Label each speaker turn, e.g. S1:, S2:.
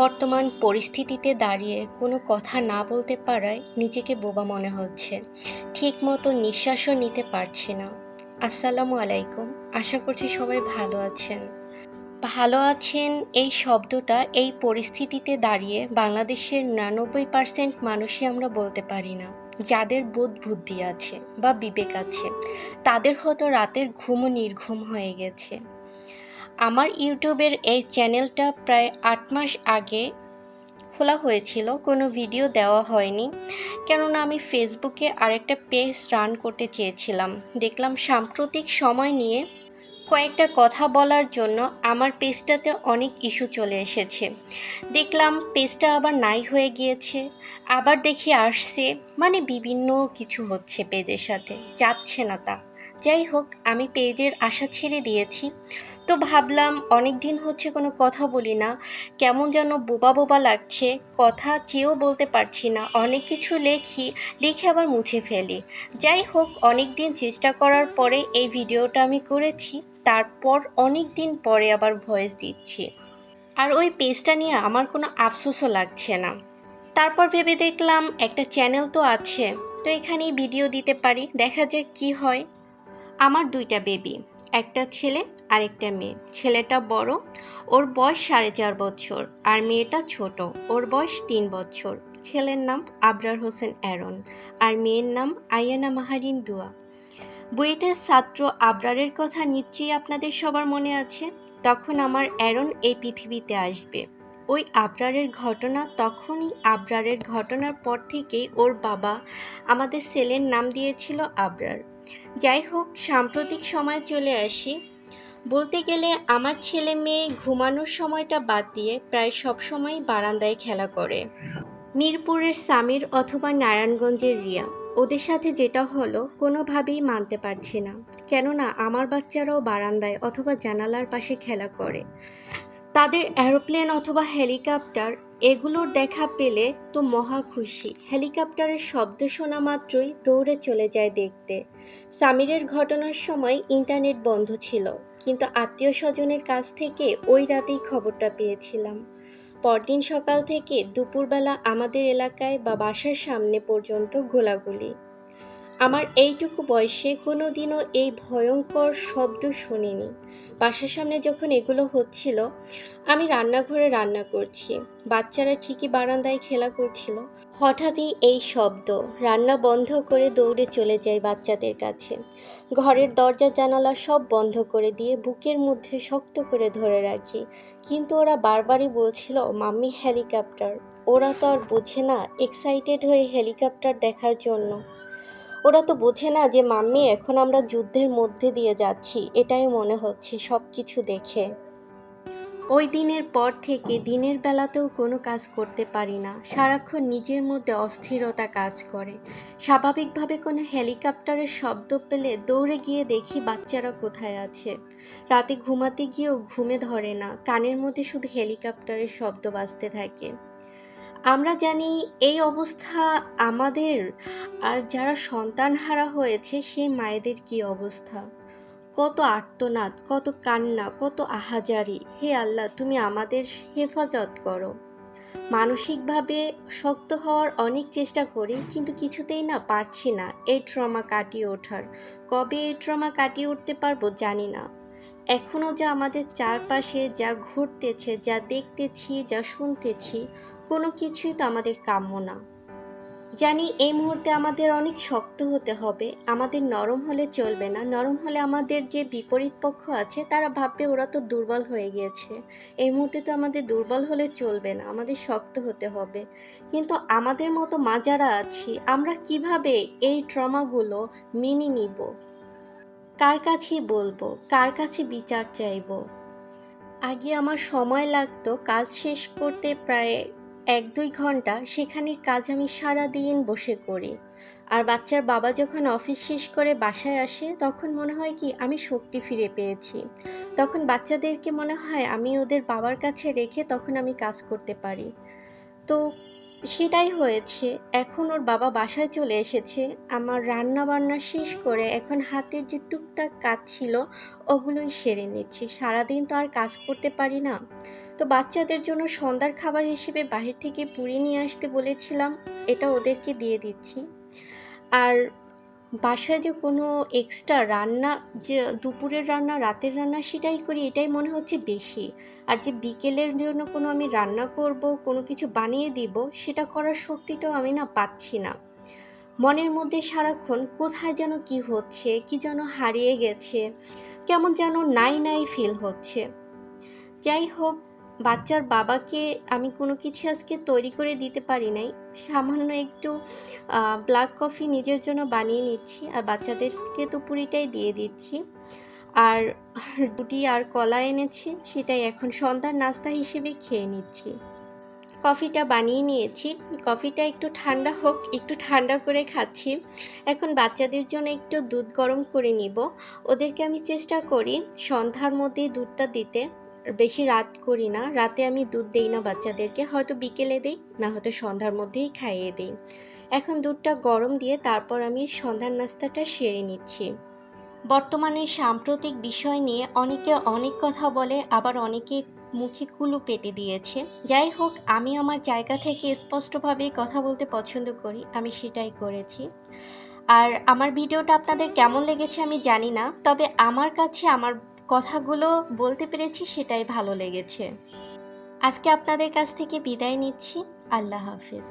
S1: বর্তমান পরিস্থিতিতে দাঁড়িয়ে কোনো কথা না বলতে পারায় নিজেকে বোবা মনে হচ্ছে। ঠিকমতো নিঃশ্বাসও নিতে পারছি না। আসসালামু আলাইকুম। আশা করছি সবাই ভালো আছেন। ভালো আছেন এই শব্দটা এই পরিস্থিতিতে দাঁড়িয়ে বাংলাদেশের 99% মানুষই আমরা বলতে পারি না। যাদের বোধ বুদ্ধি আছে বা বিবেক আছে, তাদের হয়তো রাতের ঘুমও নির্ঘুম হয়ে গেছে। আমার ইউটিউবের এই চ্যানেলটা প্রায় ৮ মাস আগে খোলা হয়েছিল, কোনো ভিডিও দেওয়া হয়নি, কেননা আমি ফেসবুকে আরেকটা পেজ রান করতে চেয়েছিলাম। দেখলাম সাম্প্রতিক সময় নিয়ে কয়েকটা কথা বলার জন্য আমার পেজটাতে অনেক ইস্যু চলে এসেছে। দেখলাম পেজটা আবার নাই হয়ে গিয়েছে, আবার দেখি আসছে, মানে বিভিন্ন কিছু হচ্ছে পেজের সাথে, যাচ্ছে না তা। যাই হোক, আমি পেজের আশা ছেড়ে দিয়েছি। তো ভাবলাম অনেক দিন হচ্ছে কোনো কথা বলি না, কেমন যেন বোবা বোবা লাগছে, কথা চেয়েও বলতে পারছি না। অনেক কিছু লিখে আবার মুছে ফেলি। যাই হোক, অনেক দিন চেষ্টা করার পরে এই ভিডিওটা আমি করেছি। তারপর অনেক দিন পরে আবার ভয়েস দিচ্ছি, আর ওই পেজটা নিয়ে আমার কোনো আফসোসও লাগছে না। তারপর ভেবে দেখলাম একটা চ্যানেল তো আছে, তো এখানেই ভিডিও দিতে পারি, দেখা যাক কি হয়। আমার দুইটা বেবি, একটা ছেলে আর একটা মেয়ে। ছেলেটা বড়, ওর বয়স 4.5 বছর, আর মেয়েটা ছোট, ওর বয়স 3 বছর। ছেলের নাম আবরার হোসেন অ্যারন, আর মেয়ের নাম আয়ানা মাহারিন দুয়া। বুয়েটের ছাত্র আবরারের কথা নিশ্চয়ই আপনাদের সবার মনে আছে। তখন আমার অ্যারন এই পৃথিবীতে আসবে। ওই আবরারের ঘটনার পর থেকেই ওর বাবা আমাদের ছেলের নাম দিয়েছিল আবরার। যাই হোক, সাম্প্রতিক সময় চলে আসি। বলতে গেলে আমার ছেলে মেয়ে ঘুমানোর সময়টা বাদ দিয়ে প্রায় সব সময় বারান্দায় খেলা করে। মিরপুরের সামির অথবা নারায়ণগঞ্জের রিয়া, ওদের সাথে যেটা হলো কোনোভাবেই মানতে পারছি না, কেননা আমার বাচ্চারাও বারান্দায় অথবা জানালার পাশে খেলা করে। তাদের এরোপ্লেন অথবা হেলিকপ্টার এগুলোর দেখা পেলে তো মহা খুশি, হেলিকপ্টারের শব্দ শোনা মাত্রই দৌড়ে চলে যায় দেখতে। সামিরের ঘটনার সময় ইন্টারনেট বন্ধ ছিল, কিন্তু আত্মীয় স্বজনের কাছ থেকে ওই রাতেই খবরটা পেয়েছিলাম। পরদিন সকাল থেকে দুপুরবেলা আমাদের এলাকায় বা বাসার সামনে পর্যন্ত গোলাগুলি। আমার এইটুকু বয়সে কোনো দিনও এই ভয়ঙ্কর শব্দ শুনিনি। বাসার সামনে যখন এগুলো হচ্ছিল, আমি রান্নাঘরে রান্না করছি, বাচ্চারা ঠিকই বারান্দায় খেলা করছিল। হঠাৎই এই শব্দ, রান্না বন্ধ করে দৌড়ে চলে যাই বাচ্চাদের কাছে। ঘরের দরজা জানালা সব বন্ধ করে দিয়ে বুকের মধ্যে শক্ত করে ধরে রাখি, কিন্তু ওরা বারবারই বলছিল মাম্মি হেলিকপ্টার। ওরা তো আর বোঝে না এক্সাইটেড হয়ে হেলিকপ্টার দেখার জন্য। ওরা তো বোঝে না যে মাম্মি এখন আমরা যুদ্ধের মধ্যে দিয়ে যাচ্ছি, এটাই মনে হচ্ছে সব কিছু দেখে। ওই দিনের পর থেকে দিনের বেলাতেও কোনো কাজ করতে পারি না, সারাক্ষণ নিজের মধ্যে অস্থিরতা কাজ করে। স্বাভাবিকভাবে কোনো হেলিকপ্টারের শব্দ পেলে দৌড়ে গিয়ে দেখি বাচ্চারা কোথায় আছে। রাতে ঘুমাতে গিয়েও ঘুমে ধরে না, কানের মধ্যে শুধু হেলিকপ্টারের শব্দ বাজতে থাকে। আমরা জানি এই অবস্থা আমাদের, আর যারা সন্তানহারা হয়েছে সেই মায়েদের কি অবস্থা। কত আর্তনাদ, কত কান্না, কত আহাজারি। হে আল্লাহ, তুমি আমাদের হেফাজত করো। মানসিকভাবে শক্ত হওয়ার অনেক চেষ্টা করি, কিন্তু কিছুতেই না পারছি না এই ট্রমা কাটিয়ে ওঠার। কবে এই ট্রমা কাটিয়ে উঠতে পারবো জানি না। এখনও যা আমাদের চারপাশে যা ঘটতেছে, যা দেখতেছি, যা শুনতেছি, কোনো কিছুই তো আমাদের কাম্য না। জানি এই মুহূর্তে আমাদের অনেক শক্ত হতে হবে, আমাদের নরম হলে চলবে না। নরম হলে আমাদের যে বিপরীত পক্ষ আছে তারা ভাববে ওরা তো দুর্বল হয়ে গিয়েছে। এই মুহূর্তে তো আমাদের দুর্বল হলে চলবে না, আমাদের শক্ত হতে হবে। কিন্তু আমাদের মতো মা যারা আছি, আমরা কিভাবে এই ট্রমাগুলো মেনে নিব? কার কাছে বলবো, কার কাছে বিচার চাইব? আগে আমার সময় লাগতো কাজ শেষ করতে প্রায় 1-2 ঘন্টা, সেখানের কাজ আমি সারা দিন বসে করি। আর বাচ্চার বাবা যখন অফিস শেষ করে বাসায় আসে, তখন মনে হয় কি আমি শক্তি ফিরে পেয়েছি। তখন বাচ্চাদেরকে মনে হয় আমি ওদের বাবার কাছে রেখে তখন আমি কাজ করতে পারি। তো সেটাই হয়েছে। এখন ওর বাবা বাসায় চলে এসেছে। আমার রান্না বান্না শেষ করে এখন হাতের যে টুকটাক কাজ ছিল ওগুলোই সেরে নিচ্ছি। সারাদিন তো আর কাজ করতে পারি না। তো বাচ্চাদের জন্য সন্ধ্যার খাবার হিসেবে বাহির থেকে পুরি নিয়ে আসতে বলেছিলাম, এটা ওদেরকে দিয়ে দিচ্ছি। আর বাসায় যে কোনো এক্সট্রা রান্না, যে দুপুরের রান্না রাতের রান্না সেটাই করি, এটাই মনে হচ্ছে বেশি। আর যে বিকেলের জন্য কোনো আমি রান্না করব, কোনো কিছু বানিয়ে দিব, সেটা করার শক্তিটাও আমি না পাচ্ছি না। মনের মধ্যে সারাক্ষণ কোথায় যেন কি হচ্ছে, কি যেন হারিয়ে গেছে, কেমন যেন নাই নাই ফিল হচ্ছে। যাই হোক, বাচ্চার বাবাকে আমি কোনো কিছু আজকে তৈরি করে দিতে পারি নাই। সামান্য একটু ব্ল্যাক কফি নিজের জন্য বানিয়ে নিচ্ছি, আর বাচ্চাদেরকে তো পুরিটাই দিয়ে দিচ্ছি। আর রুটি আর কলা এনেছি, সেটাই এখন সন্ধ্যার নাস্তা হিসেবে খেয়ে নিচ্ছি। কফিটা বানিয়ে নিয়েছি, কফিটা একটু ঠান্ডা হোক, একটু ঠান্ডা করে খাচ্ছি। এখন বাচ্চাদের জন্য একটু দুধ গরম করে নিব। ওদেরকে আমি চেষ্টা করি সন্ধ্যার মধ্যেই দুধটা দিতে, বেশি রাত করি না। রাতে আমি দুধ দেই না বাচ্চাদেরকে, হয়তো বিকেলে দিই, না হয়তো সন্ধ্যার মধ্যেই খাইয়ে দিই। এখন দুধটা গরম দিয়ে তারপর আমি সন্ধ্যার নাস্তাটা সেরে নিচ্ছি। বর্তমানে সাম্প্রতিক বিষয় নিয়ে অনেকে অনেক কথা বলে, আবার অনেকে মুখে কুলু পেটে দিয়েছে। যাই হোক, আমি আমার জায়গা থেকে স্পষ্টভাবে কথা বলতে পছন্দ করি, আমি সেটাই করেছি। আর আমার ভিডিওটা আপনাদের কেমন লেগেছে আমি জানি না, তবে আমার কাছে আমার কথাগুলো বলতে পেরেছি সেটাই ভালো লেগেছে। আজকে আপনাদের কাছ থেকে বিদায় নিচ্ছি। আল্লাহ হাফিজ।